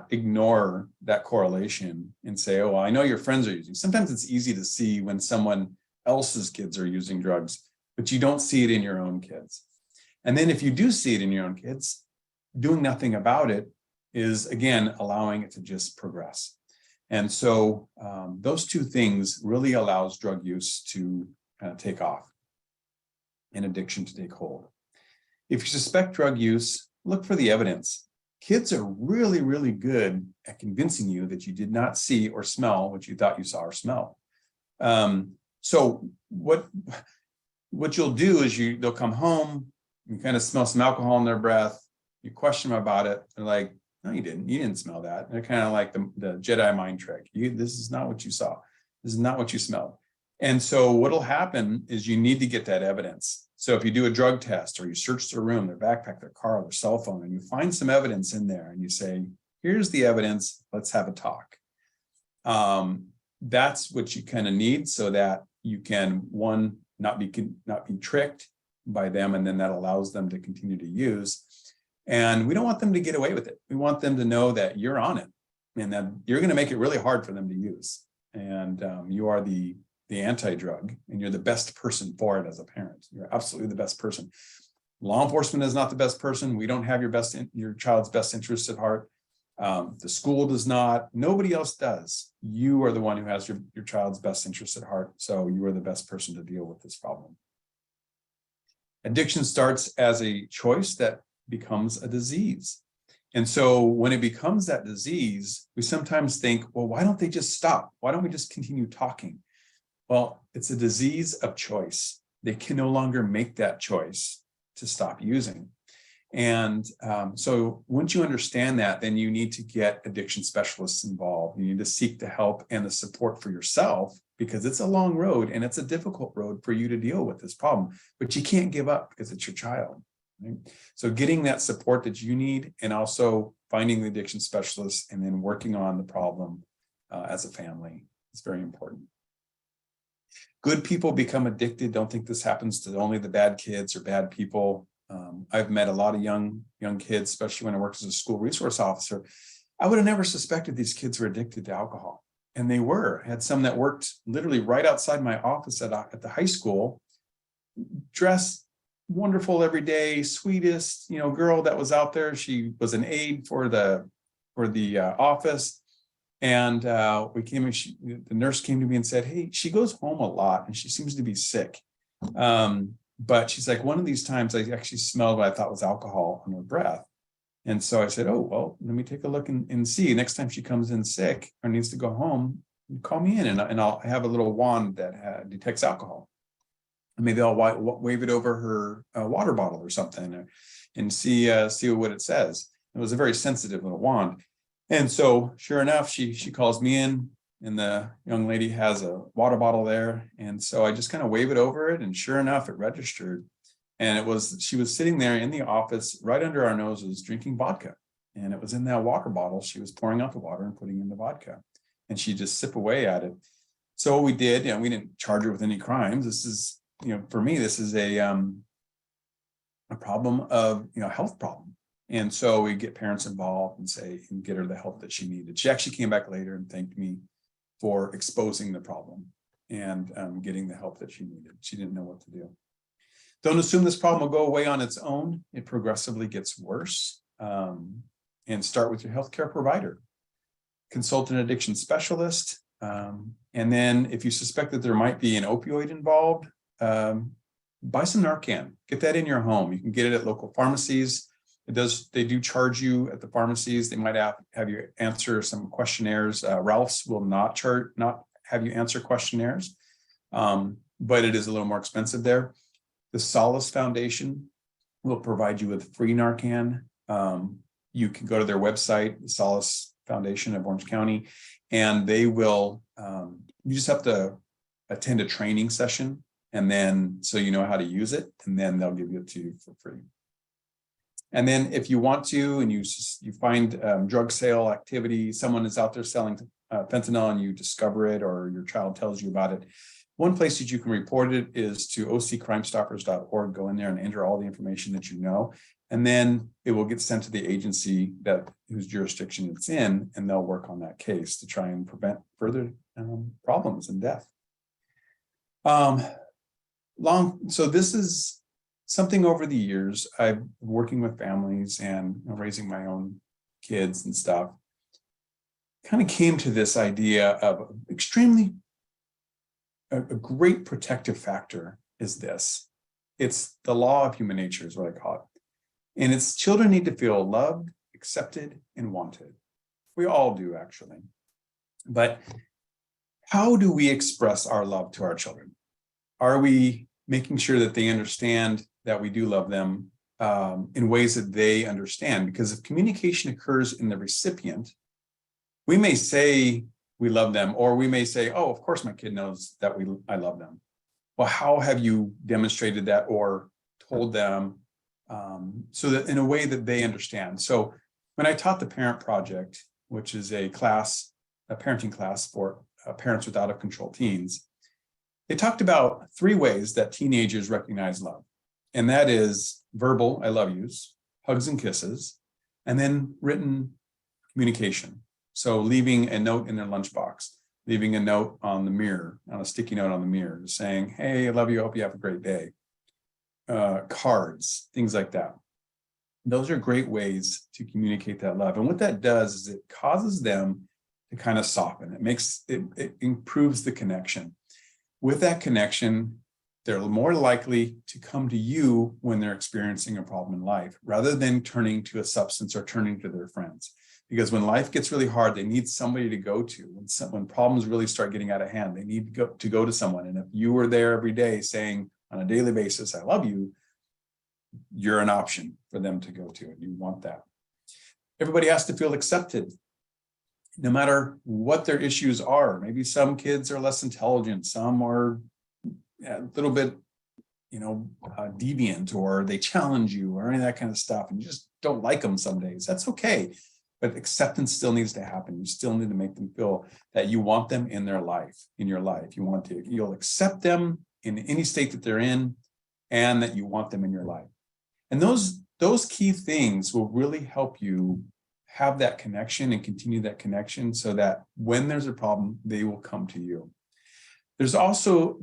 ignore that correlation and say, oh, well, I know your friends are using. Sometimes it's easy to see when someone else's kids are using drugs, but you don't see it in your own kids. And then if you do see it in your own kids, doing nothing about it is, again, allowing it to just progress. And so those two things really allows drug use to kind of take off and addiction to take hold. If you suspect drug use, look for the evidence. Kids are really, really good at convincing you that you did not see or smell what you thought you saw or smell. So what you'll do is they'll come home, you kind of smell some alcohol in their breath, you question them about it, they're like, no, you didn't smell that. And they're kind of like the Jedi mind trick. This is not what you saw. This is not what you smelled. And so what'll happen is you need to get that evidence. So if you do a drug test or you search their room, their backpack, their car, their cell phone, and you find some evidence in there and you say, here's the evidence, let's have a talk. That's what you kind of need so that you can, one, not be tricked by them, and then that allows them to continue to use. And we don't want them to get away with it. We want them to know that you're on it and that you're going to make it really hard for them to use. And you are the anti-drug, and you're the best person for it as a parent. You're absolutely the best person. Law enforcement is not the best person. We don't have your child's best interests at heart. The school does not. Nobody else does. You are the one who has your child's best interests at heart. So you are the best person to deal with this problem. Addiction starts as a choice that becomes a disease. And so when it becomes that disease, we sometimes think, well, why don't they just stop? Why don't we just continue talking? Well, it's a disease of choice. They can no longer make that choice to stop using. And so once you understand that, then you need to get addiction specialists involved. You need to seek the help and the support for yourself, because it's a long road and it's a difficult road for you to deal with this problem, but you can't give up because it's your child. Right? So getting that support that you need, and also finding the addiction specialist and then working on the problem as a family is very important. Good people become addicted. Don't think this happens to only the bad kids or bad people. I've met a lot of young kids, especially when I worked as a school resource officer. I would have never suspected these kids were addicted to alcohol. And they were. I had some that worked literally right outside my office at the high school, dressed wonderful every day, sweetest, girl that was out there. She was an aide for the office. And the nurse came to me and said, hey, she goes home a lot and she seems to be sick. But she's like, one of these times I actually smelled what I thought was alcohol on her breath. And so I said, oh, well, let me take a look and see. Next time she comes in sick or needs to go home, call me in and I'll have a little wand that detects alcohol. And maybe I'll wave it over her water bottle or something and see what it says. It was a very sensitive little wand. And so sure enough, she calls me in, and the young lady has a water bottle there. And so I just kind of wave it over it, and sure enough, it registered. And she was sitting there in the office right under our noses drinking vodka. And it was in that water bottle. She was pouring out the water and putting in the vodka. And she just sip away at it. So what we did, we didn't charge her with any crimes. This is, for me, this is a problem of, health problem. And so we get parents involved and get her the help that she needed. She actually came back later and thanked me for exposing the problem and getting the help that she needed. She didn't know what to do. Don't assume this problem will go away on its own. It progressively gets worse. And start with your healthcare provider. Consult an addiction specialist. And then if you suspect that there might be an opioid involved, buy some Narcan. Get that in your home. You can get it at local pharmacies. They do charge you at the pharmacies. They might have you answer some questionnaires. Ralph's will not have you answer questionnaires, but it is a little more expensive there. The Solace Foundation will provide you with free Narcan. You can go to their website, the Solace Foundation of Orange County, and they will, you just have to attend a training session, and then so you know how to use it, and then they'll give it to you for free. And then if you want to, and you find drug sale activity, someone is out there selling fentanyl and you discover it, or your child tells you about it, one place that you can report it is to occrimestoppers.org. Go in there and enter all the information that you know, and then it will get sent to the agency whose jurisdiction it's in, and they'll work on that case to try and prevent further problems and death. So this is something over the years, I've working with families and raising my own kids and stuff, kind of came to this idea of a great protective factor is this. It's the law of human nature is what I call it. And it's children need to feel loved, accepted, and wanted. We all do, actually. But how do we express our love to our children? Are we making sure that they understand that we do love them in ways that they understand? Because if communication occurs in the recipient, we may say we love them, or we may say, oh, of course my kid knows that I love them. Well, how have you demonstrated that or told them so that in a way that they understand? So when I taught the Parent Project, which is a parenting class for parents with out-of-control teens, they talked about 3 ways that teenagers recognize love. And that is verbal I love yous, hugs and kisses, and then written communication. So leaving a note in their lunchbox, leaving a note on the mirror, on a sticky note on the mirror, saying, hey, I love you, I hope you have a great day. Cards, things like that. Those are great ways to communicate that love. And what that does is it causes them to kind of soften. It improves the connection. With that connection, they're more likely to come to you when they're experiencing a problem in life, rather than turning to a substance or turning to their friends. Because when life gets really hard, they need somebody to go to. When problems really start getting out of hand, they need to go to someone. And if you were there every day saying on a daily basis, I love you, you're an option for them to go to, and you want that. Everybody has to feel accepted, no matter what their issues are. Maybe some kids are less intelligent, some are a little bit, deviant, or they challenge you, or any of that kind of stuff, and you just don't like them some days. That's okay. But acceptance still needs to happen. You still need to make them feel that you want them in your life. You'll accept them in any state that they're in, and that you want them in your life. And those key things will really help you have that connection and continue that connection, so that when there's a problem, they will come to you. This also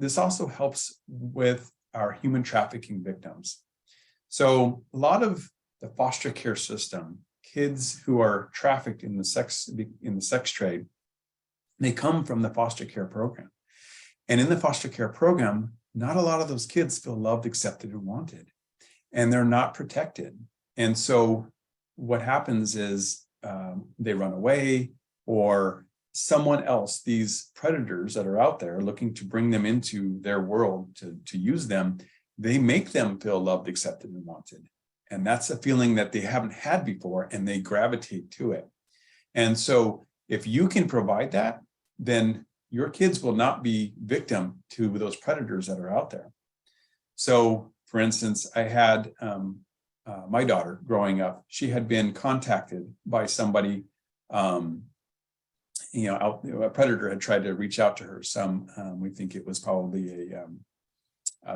helps with our human trafficking victims. So a lot of the foster care system, kids who are trafficked in the sex trade, they come from the foster care program. And in the foster care program, not a lot of those kids feel loved, accepted, and wanted, and they're not protected. And so what happens is they run away, or someone else, these predators that are out there looking to bring them into their world to use them, they make them feel loved, accepted, and wanted. And that's a feeling that they haven't had before, and they gravitate to it. And so if you can provide that, then your kids will not be victim to those predators that are out there. So for instance, I had my daughter growing up, she had been contacted by somebody, a predator had tried to reach out to her. We think it was probably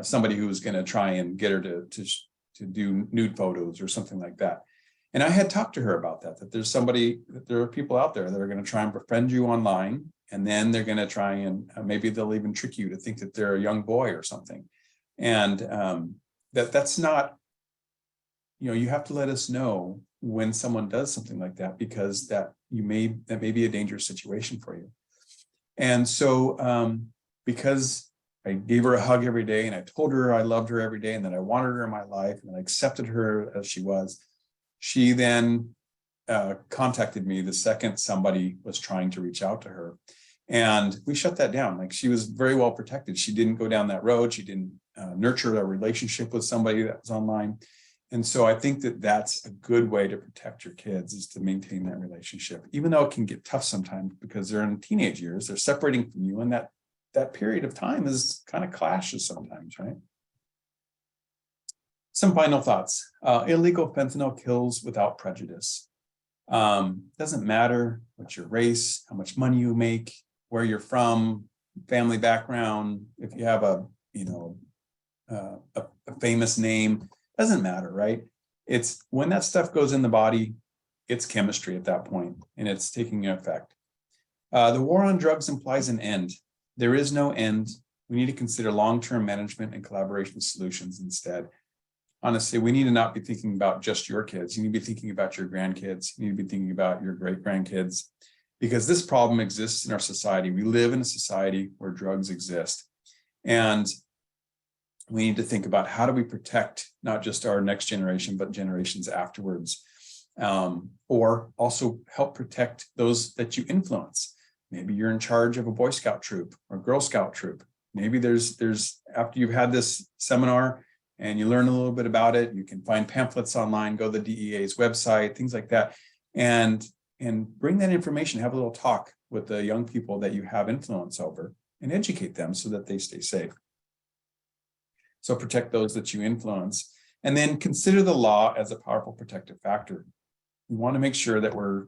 somebody who was going to try and get her to do nude photos or something like that. And I had talked to her about that there are people out there that are going to try and befriend you online, and then they're going to try and maybe they'll even trick you to think that they're a young boy or something. And that's not, you have to let us know when someone does something like that, because that may be a dangerous situation for you. And so because I gave her a hug every day, and I told her I loved her every day, and that I wanted her in my life, and I accepted her as she was, she then contacted me the second somebody was trying to reach out to her. And we shut that down. Like, she was very well protected. She didn't go down that road. She didn't nurture a relationship with somebody that was online. And so I think that that's a good way to protect your kids, is to maintain that relationship, even though it can get tough sometimes because they're in teenage years, they're separating from you, and that that period of time is kind of clashes sometimes, right? Some final thoughts. Illegal fentanyl kills without prejudice. Doesn't matter what your race, how much money you make, where you're from, family background, if you have a famous name, doesn't matter, right? It's when that stuff goes in the body, it's chemistry at that point, and it's taking effect. The war on drugs implies an end. There is no end. We need to consider long-term management and collaboration solutions instead. Honestly, we need to not be thinking about just your kids. You need to be thinking about your grandkids. You need to be thinking about your great-grandkids, because this problem exists in our society. We live in a society where drugs exist. And we need to think about how do we protect not just our next generation, but generations afterwards, or also help protect those that you influence. Maybe you're in charge of a Boy Scout troop or Girl Scout troop. Maybe there's after you've had this seminar and you learn a little bit about it, you can find pamphlets online, go to the DEA's website, things like that, and bring that information, have a little talk with the young people that you have influence over and educate them so that they stay safe. So protect those that you influence, and then consider the law as a powerful protective factor. We want to make sure that we're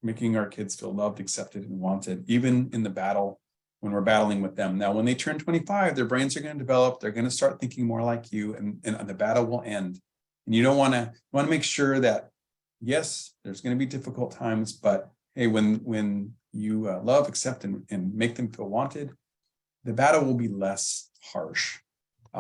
making our kids feel loved, accepted, and wanted, even in the battle when we're battling with them. Now, when they turn 25, their brains are going to develop. They're going to start thinking more like you, and the battle will end. And you don't want to make sure that, yes, there's going to be difficult times, but hey, when you love, accept, and make them feel wanted, the battle will be less harsh.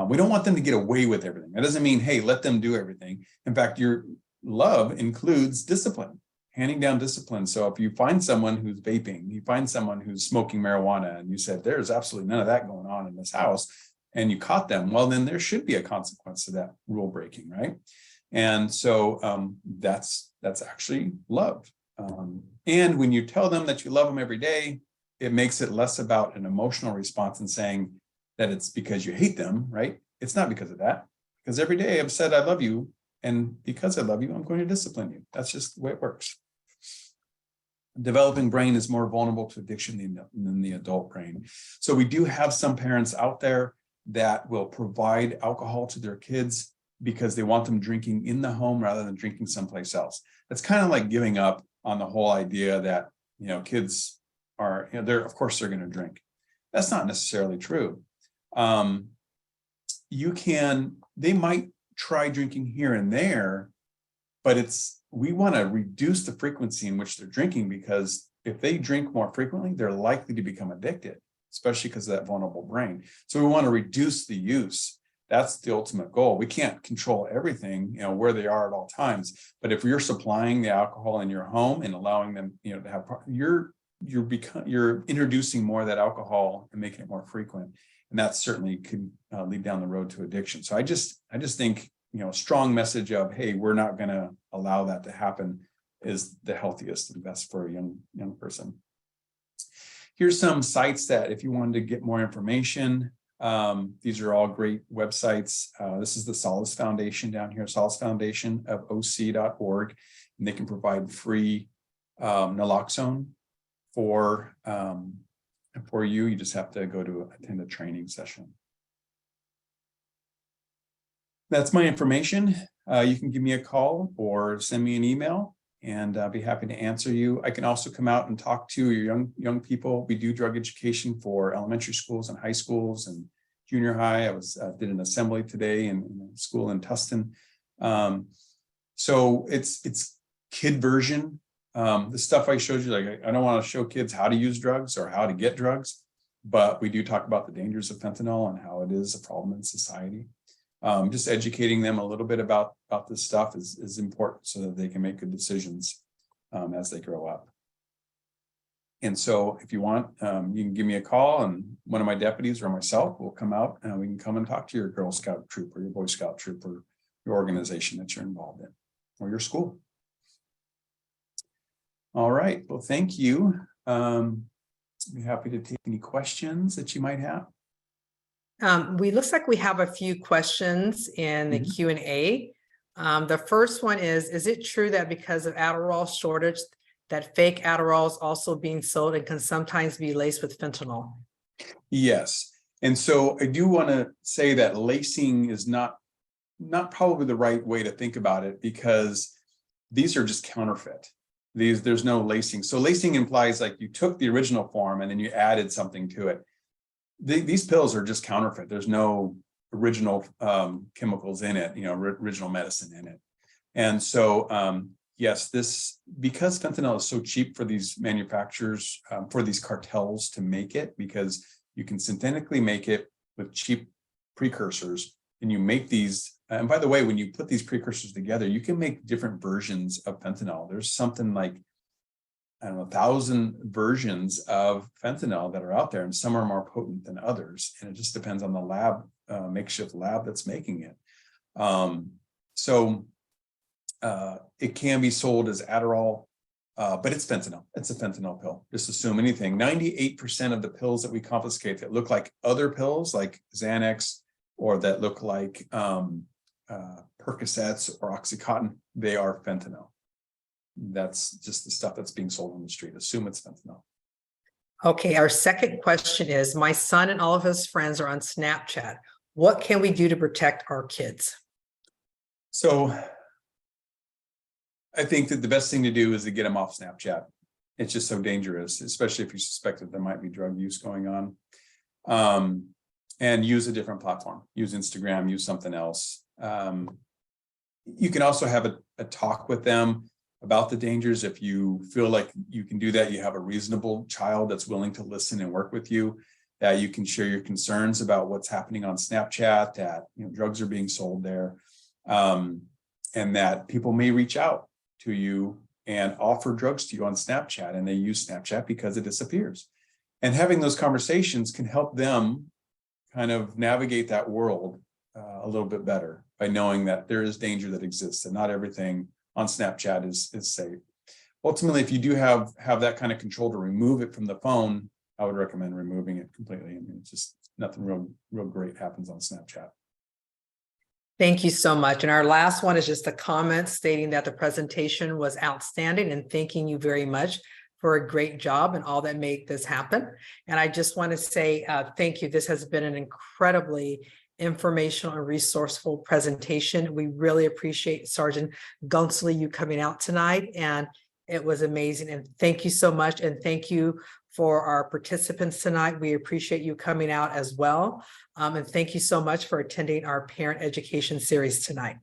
We don't want them to get away with everything. That doesn't mean, hey, let them do everything. In fact, your love includes discipline, handing down discipline. So if you find someone who's vaping, you find someone who's smoking marijuana, and you said, there's absolutely none of that going on in this house, and you caught them, well, then there should be a consequence to that rule breaking, right? And so that's actually love. And when you tell them that you love them every day, it makes it less about an emotional response and saying that it's because you hate them, right? It's not because of that. Because every day I've said I love you, and because I love you, I'm going to discipline you. That's just the way it works. Developing brain is more vulnerable to addiction than the adult brain. So we do have some parents out there that will provide alcohol to their kids because they want them drinking in the home rather than drinking someplace else. That's kind of like giving up on the whole idea that, kids are, of course they're going to drink. That's not necessarily true. They might try drinking here and there, but we want to reduce the frequency in which they're drinking, because if they drink more frequently, they're likely to become addicted, especially because of that vulnerable brain. So we want to reduce the use. That's the ultimate goal. We can't control everything, where they are at all times. But if you're supplying the alcohol in your home and allowing them, to have, you're introducing more of that alcohol and making it more frequent. And that certainly could lead down the road to addiction. So I just think, a strong message of, hey, we're not going to allow that to happen is the healthiest and best for a young person. Here's some sites that if you wanted to get more information, these are all great websites. This is the Solace Foundation down here, Solace Foundation of OC.org, and they can provide free naloxone for you. You just have to go to attend a training session. That's my information. You can give me a call or send me an email, and I'll be happy to answer you. I can also come out and talk to your young people. We do drug education for elementary schools and high schools and junior high. I did an assembly today in a school in Tustin. So it's kid version. The stuff I showed you, like I don't want to show kids how to use drugs or how to get drugs, but we do talk about the dangers of fentanyl and how it is a problem in society. Just educating them a little bit about this stuff is important so that they can make good decisions as they grow up. And so if you want, you can give me a call, and one of my deputies or myself will come out, and we can come and talk to your Girl Scout troop or your Boy Scout troop or your organization that you're involved in or your school. All right. Well, thank you. I'd be happy to take any questions that you might have. Looks like we have a few questions in the Q&A. The first one is it true that because of Adderall shortage, that fake Adderall is also being sold and can sometimes be laced with fentanyl? Yes. And so I do want to say that lacing is not probably the right way to think about it, because these are just counterfeit. There's no lacing. So lacing implies like you took the original form and then you added something to it. These pills are just counterfeit. There's no original chemicals in it, original medicine in it. And so yes, because fentanyl is so cheap for these manufacturers, for these cartels to make it, because you can synthetically make it with cheap precursors, and you make these. And by the way, when you put these precursors together, you can make different versions of fentanyl. There's something like, I don't know, 1,000 versions of fentanyl that are out there, and some are more potent than others. And it just depends on the lab, makeshift lab that's making it. It can be sold as Adderall, but it's fentanyl. It's a fentanyl pill. Just assume anything. 98% of the pills that we confiscate that look like other pills, like Xanax, or that look like Percocets or Oxycontin, they are fentanyl. That's just the stuff that's being sold on the street. Assume it's fentanyl. Okay, our second question is, my son and all of his friends are on Snapchat. What can we do to protect our kids? So I think that the best thing to do is to get them off Snapchat. It's just so dangerous, especially if you suspect that there might be drug use going on. And use a different platform. Use Instagram, use something else. You can also have a talk with them about the dangers. If you feel like you can do that, you have a reasonable child that's willing to listen and work with you, that you can share your concerns about what's happening on Snapchat, that drugs are being sold there, and that people may reach out to you and offer drugs to you on Snapchat, and they use Snapchat because it disappears. And having those conversations can help them kind of navigate that world a little bit better, by knowing that there is danger that exists and not everything on Snapchat is safe. Ultimately, if you do have that kind of control to remove it from the phone, I would recommend removing it completely. I mean, it's just nothing real great happens on Snapchat. Thank you so much. And our last one is just a comment stating that the presentation was outstanding, and thanking you very much for a great job and all that made this happen. And I just want to say thank you. This has been an incredibly informational and resourceful presentation. We really appreciate Sergeant Gunsley, you coming out tonight, and it was amazing. And thank you so much. And thank you for our participants tonight. We appreciate you coming out as well. And thank you so much for attending our parent education series tonight.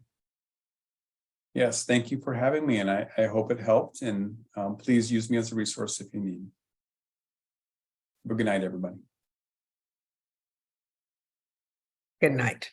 Yes, thank you for having me, and I hope it helped. And please use me as a resource if you need. Have a good night, everybody. Good night.